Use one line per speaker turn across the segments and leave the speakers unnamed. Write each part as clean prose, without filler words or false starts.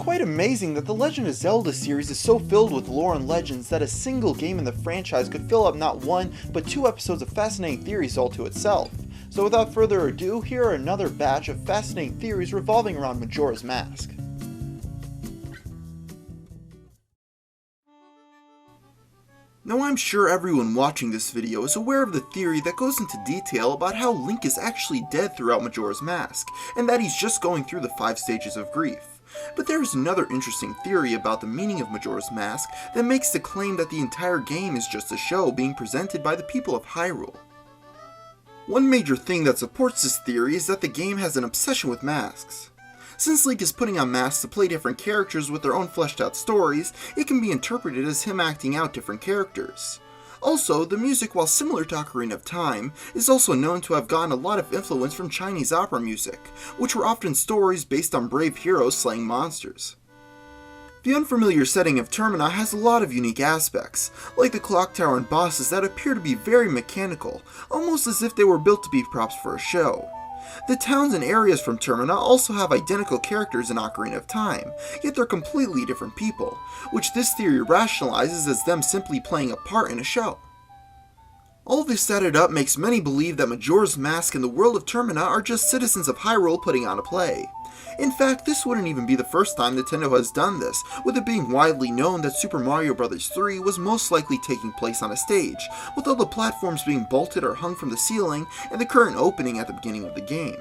quite amazing that the Legend of Zelda series is so filled with lore and legends that a single game in the franchise could fill up not one, but two episodes of fascinating theories all to itself. So without further ado, here are another batch of fascinating theories revolving around Majora's Mask. Now I'm sure everyone watching this video is aware of the theory that goes into detail about how Link is actually dead throughout Majora's Mask, and that he's just going through the 5 stages of grief. But there is another interesting theory about the meaning of Majora's Mask that makes the claim that the entire game is just a show being presented by the people of Hyrule. One major thing that supports this theory is that the game has an obsession with masks. Since Link is putting on masks to play different characters with their own fleshed out stories, it can be interpreted as him acting out different characters. Also, the music, while similar to Ocarina of Time, is also known to have gotten a lot of influence from Chinese opera music, which were often stories based on brave heroes slaying monsters. The unfamiliar setting of Termina has a lot of unique aspects, like the clock tower and bosses that appear to be very mechanical, almost as if they were built to be props for a show. The towns and areas from Termina also have identical characters in Ocarina of Time, yet they're completely different people, which this theory rationalizes as them simply playing a part in a show. All this added up makes many believe that Majora's Mask and the world of Termina are just citizens of Hyrule putting on a play. In fact, this wouldn't even be the first time Nintendo has done this, with it being widely known that Super Mario Bros. 3 was most likely taking place on a stage, with all the platforms being bolted or hung from the ceiling, and the current opening at the beginning of the game.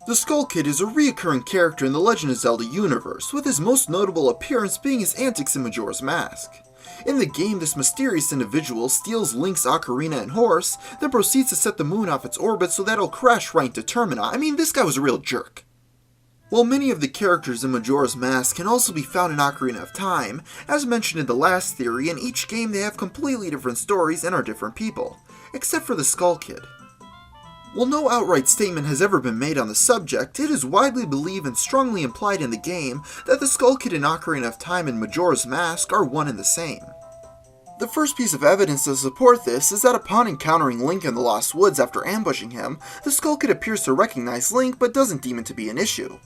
The Skull Kid is a reoccurring character in the Legend of Zelda universe, with his most notable appearance being his antics in Majora's Mask. In the game, this mysterious individual steals Link's ocarina and horse, then proceeds to set the moon off its orbit so that it'll crash right into Termina. I mean, this guy was a real jerk. While many of the characters in Majora's Mask can also be found in Ocarina of Time, as mentioned in the last theory, in each game they have completely different stories and are different people, except for the Skull Kid. While no outright statement has ever been made on the subject, it is widely believed and strongly implied in the game that the Skull Kid in Ocarina of Time and Majora's Mask are one and the same. The first piece of evidence to support this is that upon encountering Link in the Lost Woods after ambushing him, the Skull Kid appears to recognize Link but doesn't deem it to be an issue.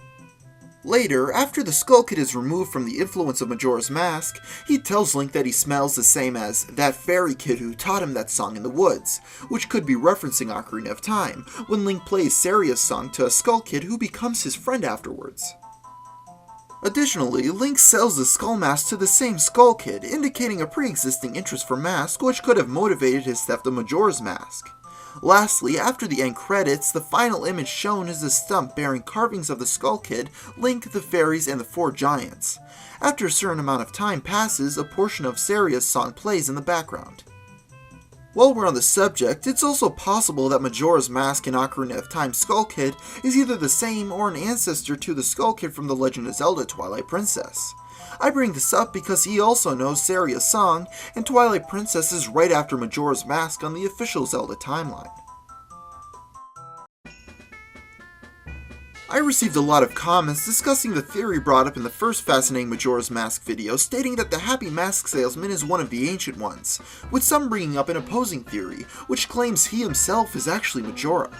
Later, after the Skull Kid is removed from the influence of Majora's Mask, he tells Link that he smells the same as that fairy kid who taught him that song in the woods, which could be referencing Ocarina of Time, when Link plays Saria's song to a Skull Kid who becomes his friend afterwards. Additionally, Link sells the Skull Mask to the same Skull Kid, indicating a pre-existing interest for Mask which could have motivated his theft of Majora's Mask. Lastly, after the end credits, the final image shown is a stump bearing carvings of the Skull Kid, Link, the fairies, and the 4 giants. After a certain amount of time passes, a portion of Saria's song plays in the background. While we're on the subject, it's also possible that Majora's Mask and Ocarina of Time Skull Kid is either the same or an ancestor to the Skull Kid from The Legend of Zelda Twilight Princess. I bring this up because he also knows Saria's song, and Twilight Princess is right after Majora's Mask on the official Zelda timeline. I received a lot of comments discussing the theory brought up in the first fascinating Majora's Mask video, stating that the Happy Mask Salesman is one of the ancient ones, with some bringing up an opposing theory, which claims he himself is actually Majora.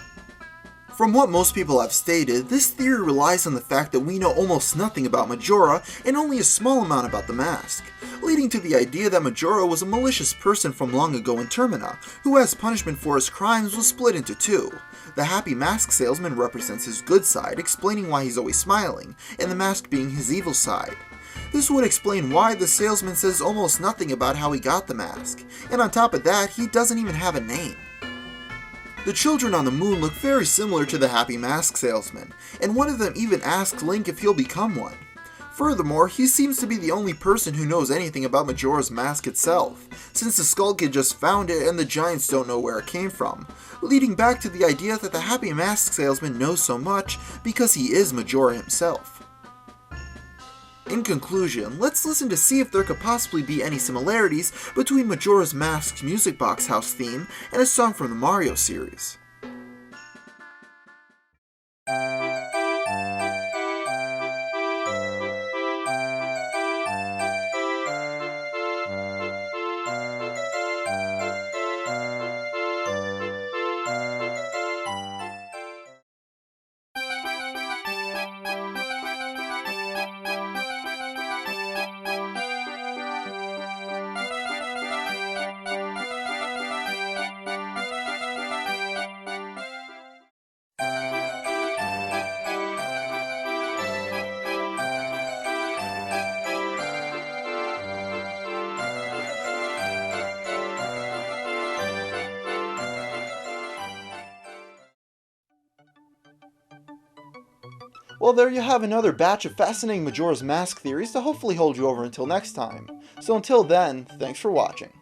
From what most people have stated, this theory relies on the fact that we know almost nothing about Majora and only a small amount about the mask, leading to the idea that Majora was a malicious person from long ago in Termina, who as punishment for his crimes was split into 2. The Happy Mask Salesman represents his good side, explaining why he's always smiling, and the mask being his evil side. This would explain why the salesman says almost nothing about how he got the mask, and on top of that, he doesn't even have a name. The children on the moon look very similar to the Happy Mask Salesman, and one of them even asks Link if he'll become one. Furthermore, he seems to be the only person who knows anything about Majora's Mask itself, since the Skull Kid just found it and the giants don't know where it came from, leading back to the idea that the Happy Mask Salesman knows so much because he is Majora himself. In conclusion, let's listen to see if there could possibly be any similarities between Majora's Mask's music box house theme and a song from the Mario series. Well, there you have another batch of fascinating Majora's Mask theories to hopefully hold you over until next time. So until then, thanks for watching.